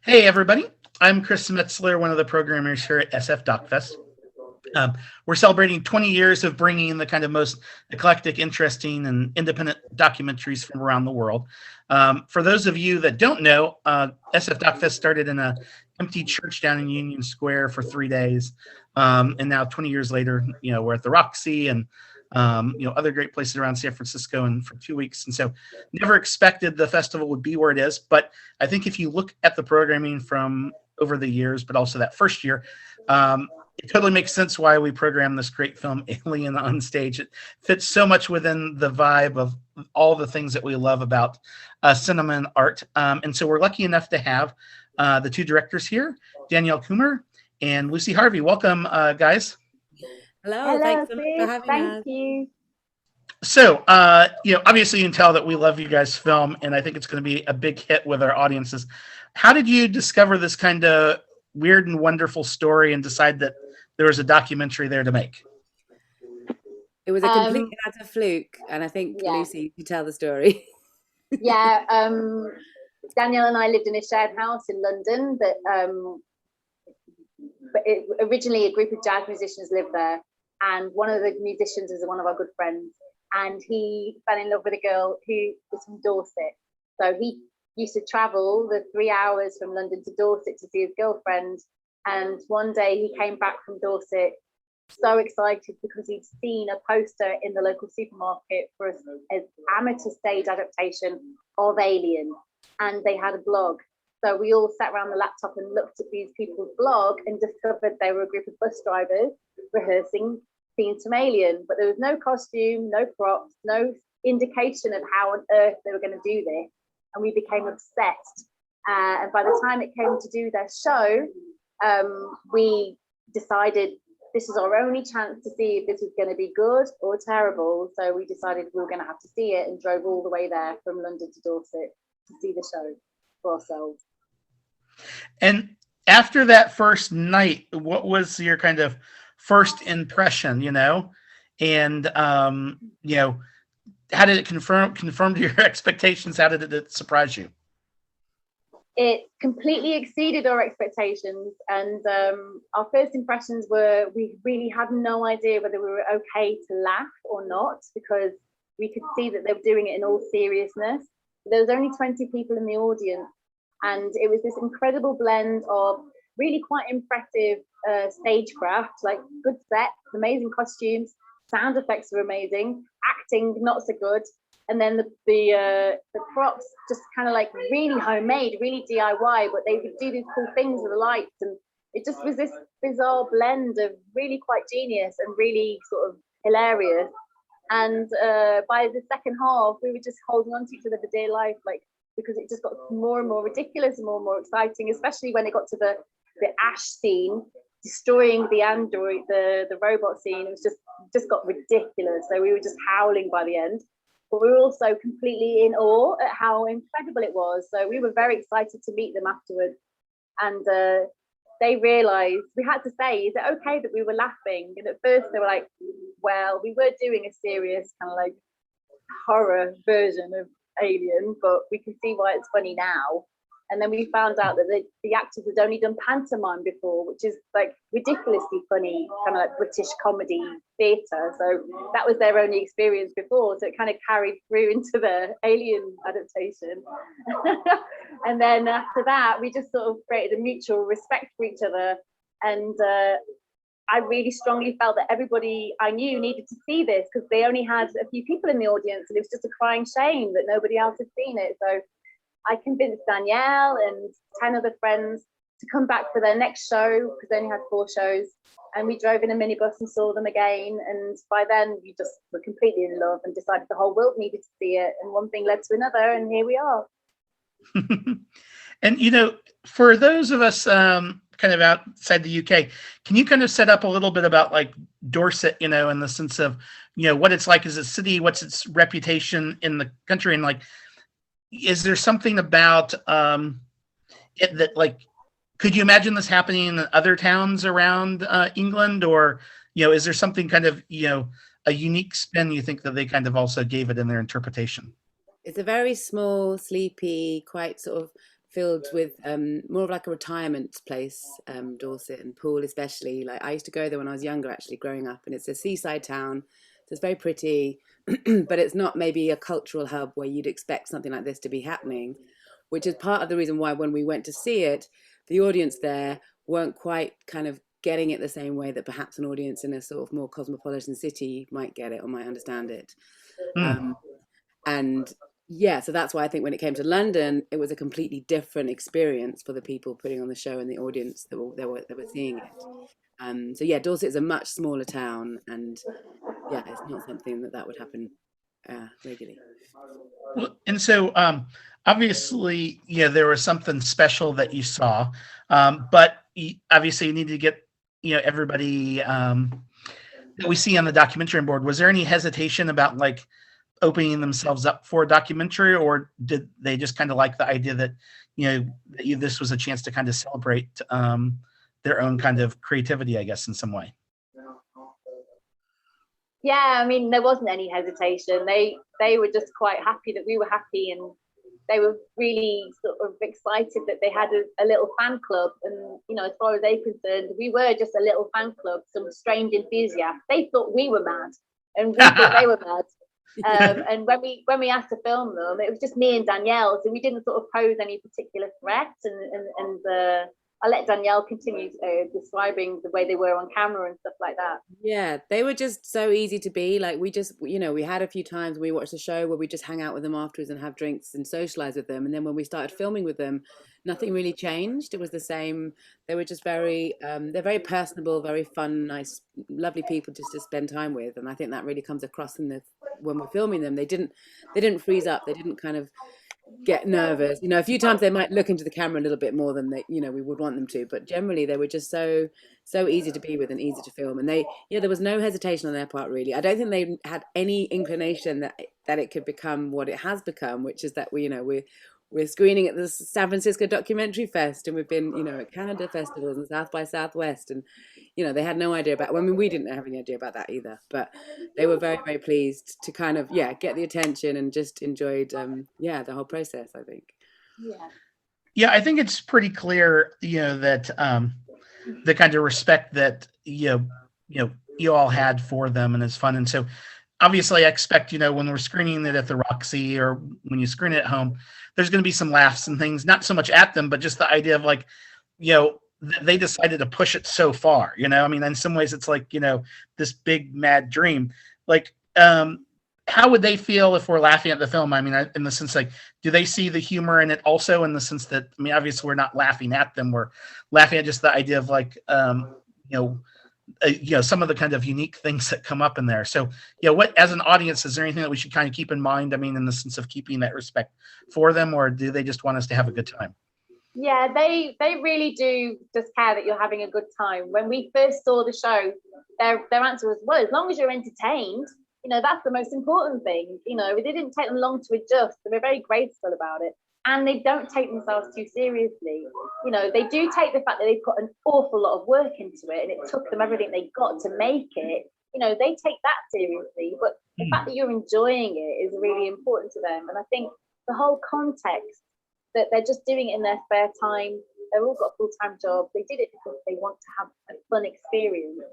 Hey, everybody. I'm Chris Metzler, one of the programmers here at SF DocFest. We're celebrating 20 years of bringing the kind of most eclectic, interesting, and independent documentaries from around the world. For those of you that don't know, SF DocFest started in a empty church down in Union Square for 3 days, and now 20 years later, we're at the Roxy and other great places around San Francisco, and for 2 weeks. And so, never expected the festival would be where it is. But I think if you look at the programming from over the years, but also that first year, it totally makes sense why we programmed this great film Alien on stage. It fits so much within the vibe of all the things that we love about cinema and art. And so we're lucky enough to have the two directors here, Danielle Coomer and Lucy Harvey. Welcome, guys. Hello, Hello, thanks so much for Sid. having Thank us. you. So, obviously you can tell that we love you guys' film, and I think it's going to be a big hit with our audiences. How did you discover this kind of weird and wonderful story and decide that there was a documentary there to make? It was a complete Um, utter fluke, and I think yeah, Lucy, you tell the story. yeah. Danielle and I lived in a shared house in London, originally a group of jazz musicians lived there, and one of the musicians is one of our good friends, and he fell in love with a girl who was from Dorset. So he used to travel the 3 hours from London to Dorset to see his girlfriend. And one day he came back from Dorset so excited because he'd seen a poster in the local supermarket for an amateur stage adaptation of Alien, and they had a blog. So we all sat around the laptop and looked at these people's blog and discovered they were a group of bus drivers rehearsing scenes from Alien, but there was no costume, no props, no indication of how on earth they were going to do this, and we became obsessed. And by the time it came to do their show, we decided this is our only chance to see if this was going to be good or terrible. So we decided we were going to have to see it and drove all the way there from London to Dorset to see the show for ourselves. And after that first night, what was your kind of first impression, And, how did it confirm to your expectations? How did it surprise you? It completely exceeded our expectations, and our first impressions were we really had no idea whether we were okay to laugh or not, because we could see that they were doing it in all seriousness. There was only 20 people in the audience, and it was this incredible blend of really quite impressive stagecraft, like good sets, amazing costumes, sound effects were amazing, acting not so good, and then the props just kind of like really homemade, really DIY, but they would do these cool things with the lights, and it just was this bizarre blend of really quite genius and really sort of hilarious. And by the second half, we were just holding on to each other for dear life, like, because it just got more and more ridiculous and more exciting, especially when it got to the Ash scene, destroying the android, the robot scene. It was just got ridiculous. So we were just howling by the end, but we were also completely in awe at how incredible it was. So we were very excited to meet them afterwards. And they realized, we had to say, is it okay that we were laughing? And at first they were like, well, we were doing a serious kind of like horror version of Alien, but we can see why it's funny now. And then we found out that the actors had only done pantomime before, which is like ridiculously funny, kind of like British comedy theatre. So that was their only experience before. So it kind of carried through into the Alien adaptation. And then after that, we just sort of created a mutual respect for each other. And I really strongly felt that everybody I knew needed to see this, because they only had a few people in the audience, and it was just a crying shame that nobody else had seen it. So I convinced Danielle and 10 other friends to come back for their next show, because they only had 4 shows. And we drove in a minibus and saw them again. And by then, we just were completely in love and decided the whole world needed to see it. And one thing led to another, and here we are. And, for those of us kind of outside the UK, can you kind of set up a little bit about like Dorset, in the sense of, what it's like as a city, what's its reputation in the country, and like, is there something about it that, like, could you imagine this happening in other towns around England, or is there something kind of a unique spin you think that they kind of also gave it in their interpretation? It's a very small, sleepy, quite sort of filled with more of like a retirement place, Dorset and Poole especially. Like I used to go there when I was younger, actually growing up, and it's a seaside town, so it's very pretty, but it's not maybe a cultural hub where you'd expect something like this to be happening, which is part of the reason why when we went to see it, the audience there weren't quite kind of getting it the same way that perhaps an audience in a sort of more cosmopolitan city might get it or might understand it. And yeah, so that's why I think when it came to London, it was a completely different experience for the people putting on the show and the audience that were seeing it. So yeah, Dorset is a much smaller town, and yeah, it's not something that would happen regularly. Well, and so obviously, yeah, there was something special that you saw, but obviously you need to get everybody that we see on the documentary board. Was there any hesitation about like opening themselves up for a documentary, or did they just kind of like the idea that this was a chance to kind of celebrate their own kind of creativity, I guess, in some way? Yeah, I mean, there wasn't any hesitation. They were just quite happy that we were happy, and they were really sort of excited that they had a little fan club. And as far as they're concerned, we were just a little fan club, some strange enthusiasts. They thought we were mad, and we thought they were mad. And when we asked to film them, it was just me and Danielle, so we didn't sort of pose any particular threats. And I'll let Danielle continue describing the way they were on camera and stuff like that. Yeah, they were just so easy to be. Like we just, we had a few times we watched a show where we just hang out with them afterwards and have drinks and socialize with them. And then when we started filming with them, nothing really changed. It was the same. They were just they're very personable, very fun, nice, lovely people just to spend time with. And I think that really comes across when we're filming them. They didn't freeze up. They didn't kind of get nervous. A few times they might look into the camera a little bit more than we would want them to, but generally they were just so easy to be with and easy to film. And there was no hesitation on their part, really. I don't think they had any inclination that it could become what it has become, which is that we're screening at the San Francisco Documentary Fest, and we've been at Canada festivals and South by Southwest, and they had no idea about, we didn't have any idea about that either, but they were very, very pleased to kind of get the attention and just enjoyed the whole process, I think. Yeah, I think it's pretty clear that the kind of respect that you all had for them, and it's fun. And so obviously I expect when we're screening it at the Roxy or when you screen it at home, there's going to be some laughs and things, not so much at them, but just the idea of like they decided to push it so far, I mean, in some ways it's like, this big mad dream. Like, how would they feel if we're laughing at the film? I mean, in the sense, like, do they see the humor in it also, in the sense that, I mean, obviously we're not laughing at them. We're laughing at just the idea of like, some of the kind of unique things that come up in there. So, what, as an audience, is there anything that we should kind of keep in mind? I mean, in the sense of keeping that respect for them, or do they just want us to have a good time? Yeah, they really do just care that you're having a good time. When we first saw the show, their answer was, well, as long as you're entertained, that's the most important thing. It didn't take them long to adjust. They were very graceful about it. And they don't take themselves too seriously. They do take the fact that they put an awful lot of work into it, and it took them everything they got to make it. They take that seriously. But the fact that you're enjoying it is really important to them. And I think the whole context that they're just doing it in their spare time. They've all got a full-time job. They did it because they want to have a fun experience.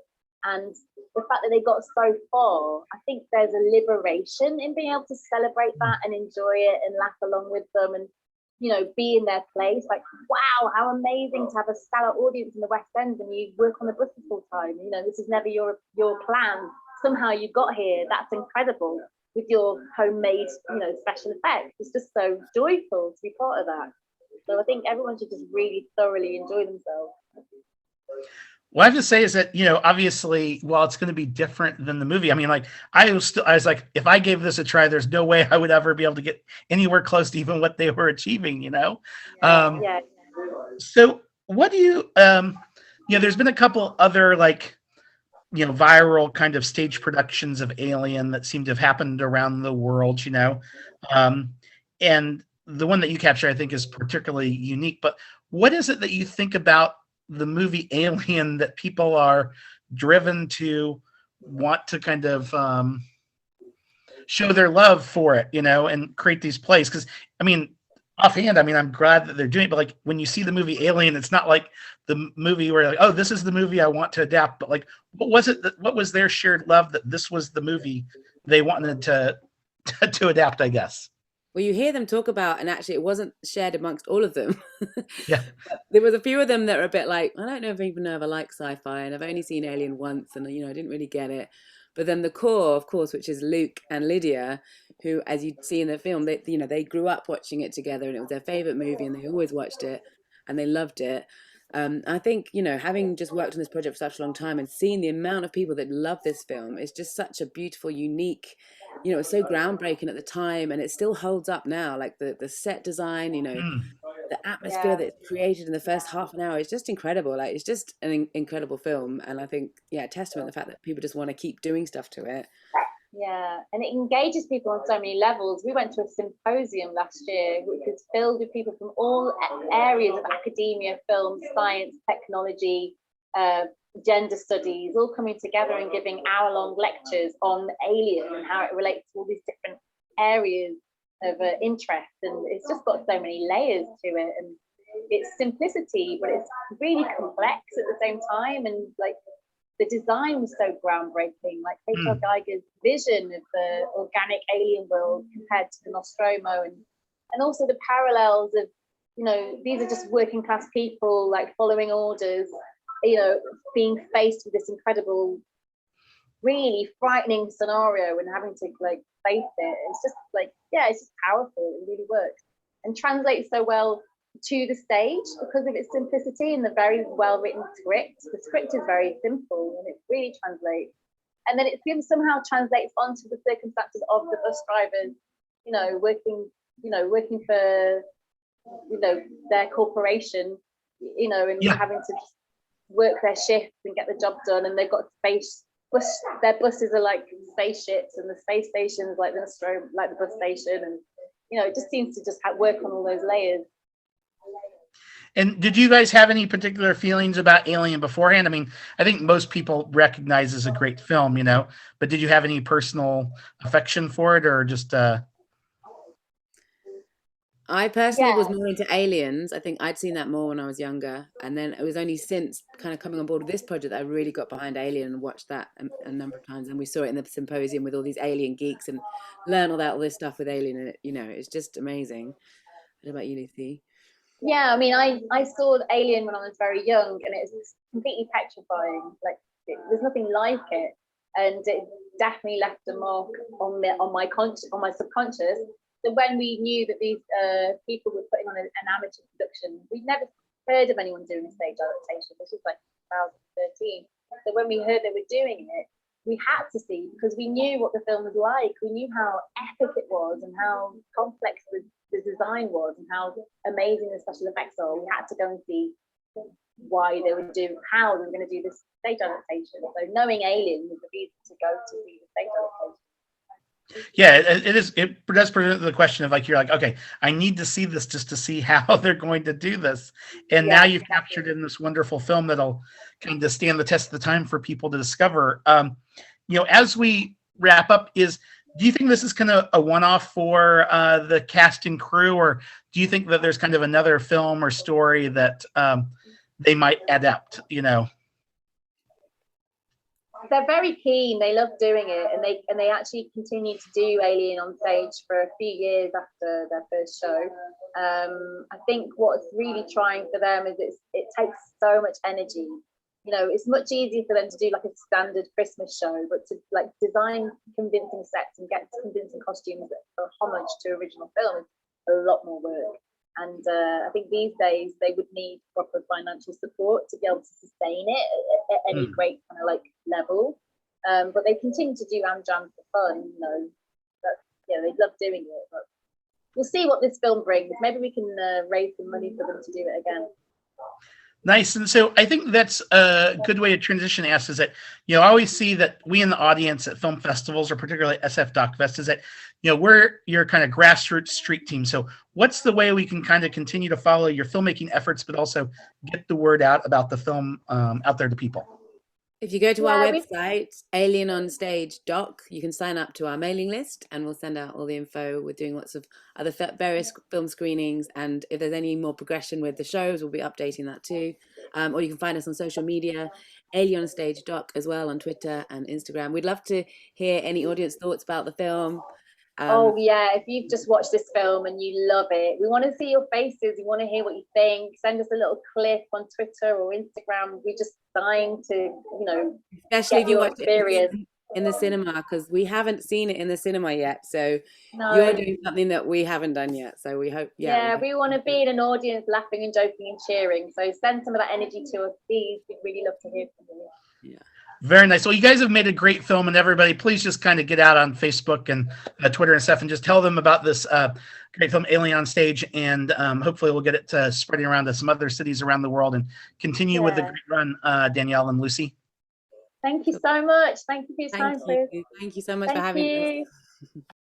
And the fact that they got so far, I think there's a liberation in being able to celebrate that and enjoy it and laugh along with them and, be in their place. Like, wow, how amazing to have a stellar audience in the West End when you work on the buses full time. This is never your plan. Somehow you got here. That's incredible. With your homemade, special effects. It's just so joyful to be part of that. So I think everyone should just really thoroughly enjoy themselves. What I have to say is that, obviously, while it's going to be different than the movie, I mean, like, I was like, if I gave this a try, there's no way I would ever be able to get anywhere close to even what they were achieving, Yeah. So what do you, there's been a couple other, like, viral kind of stage productions of Alien that seem to have happened around the world, and the one that you capture, I think, is particularly unique. But what is it that you think about the movie Alien that people are driven to want to kind of show their love for it, and create these plays? Because, I mean, offhand, I mean, I'm glad that they're doing it, but like when you see the movie Alien, it's not like the movie where like, oh, this is the movie I want to adapt, but like, what was it that, what was their shared love that this was the movie they wanted to to adapt, I guess. Well, you hear them talk about, and actually, it wasn't shared amongst all of them. Yeah. There was a few of them that were a bit like, I don't know if I even know if I like sci-fi, and I've only seen Alien once, and I didn't really get it. But then the core, of course, which is Luke and Lydia, who, as you see in the film, they grew up watching it together, and it was their favorite movie, and they always watched it, and they loved it. I think, having just worked on this project for such a long time and seeing the amount of people that love this film is just such a beautiful, unique, it's so groundbreaking at the time, and it still holds up now. Like the set design, Mm. the atmosphere Yeah. that's created in the first half an hour is just incredible. Like it's just an incredible film, and I think, yeah, testament to the fact that people just want to keep doing stuff to it. Yeah, and it engages people on so many levels. We went to a symposium last year, which was filled with people from all areas of academia, film, science, technology, gender studies, all coming together and giving hour-long lectures on Alien and how it relates to all these different areas of interest. And it's just got so many layers to it, and it's simplicity, but it's really complex at the same time. And like, the design was so groundbreaking, like H.R. Geiger's vision of the organic alien world compared to the Nostromo, and also the parallels of, these are just working class people like following orders, being faced with this incredible, really frightening scenario and having to like face it. It's just like, yeah, it's just powerful. It really works and translates so well to the stage because of its simplicity and the very well written script. The script is very simple and it really translates. And then it somehow translates onto the circumstances of the bus drivers, working for, their corporation, and Yeah. having to work their shifts and get the job done. And they've got their buses are like spaceships, and the space station's like the bus station. And, it just seems to just work on all those layers. And did you guys have any particular feelings about Alien beforehand? I mean, I think most people recognize as a great film, but did you have any personal affection for it, or just I personally was Yeah. more into Aliens. I think I'd seen that more when I was younger. And then it was only since kind of coming on board with this project that I really got behind Alien and watched that a number of times. And we saw it in the symposium with all these alien geeks and learn all this stuff with Alien. And, it's just amazing. What about you, Lucy? Yeah, I mean, I saw Alien when I was very young, and it was completely petrifying. Like, there's nothing like it, and it definitely left a mark on my subconscious. So when we knew that these people were putting on an amateur production, we'd never heard of anyone doing a stage adaptation. This was like 2013. So when we heard they were doing it, we had to see, because we knew what the film was like. We knew how epic it was and how complex the design was and how amazing the special effects are. We had to go and see how they were going to do this stage adaptation. So knowing Alien was the reason to go to see the stage adaptation. Yeah, it does present the question of like, you're like, okay, I need to see this just to see how they're going to do this. And now you've captured in this wonderful film that'll kind of stand the test of the time for people to discover. As we wrap up, do you think this is kind of a one-off for the cast and crew, or do you think that there's kind of another film or story that they might adapt, They're very keen. They love doing it, and they actually continue to do Alien on stage for a few years after their first show. I think what's really trying for them is it takes so much energy. It's much easier for them to do like a standard Christmas show, but to like design convincing sets and get convincing costumes that are homage to original film is a lot more work. And I think these days they would need proper financial support to be able to sustain it at any great kind of like level. But they continue to do Amjam for fun, they love doing it. But we'll see what this film brings. Maybe we can raise some money for them to do it again. Nice. And so I think that's a good way to transition as is that, I always see that we in the audience at film festivals, or particularly SF Doc Fest, is that, we're your kind of grassroots street team. So what's the way we can kind of continue to follow your filmmaking efforts, but also get the word out about the film out there to people? If you go to our Yeah, website, Alien on Stage Doc, you can sign up to our mailing list and we'll send out all the info. We're doing lots of other various film screenings. And if there's any more progression with the shows, we'll be updating that too. Or you can find us on social media, Alien on Stage Doc as well on Twitter and Instagram. We'd love to hear any audience thoughts about the film. Oh yeah, if you've just watched this film and you love it, we want to see your faces. We want to hear what you think. Send us a little clip on Twitter or Instagram. We're just dying to, especially if you your watch experience. it in the cinema, because we haven't seen it in the cinema yet. So No. you're doing something that we haven't done yet. So we hope, Yeah, we want to be in an audience laughing and joking and cheering. So send some of that energy to us, please. We'd really love to hear from you. Yeah. Very nice. Well, you guys have made a great film, and everybody, please just kind of get out on Facebook and Twitter and stuff, and just tell them about this great film, Alien on Stage, and hopefully we'll get it spreading around to some other cities around the world, and continue with the great run, Danielle and Lucy. Thank you so much. Thank you for your time, Chris. Thank you so much for having us.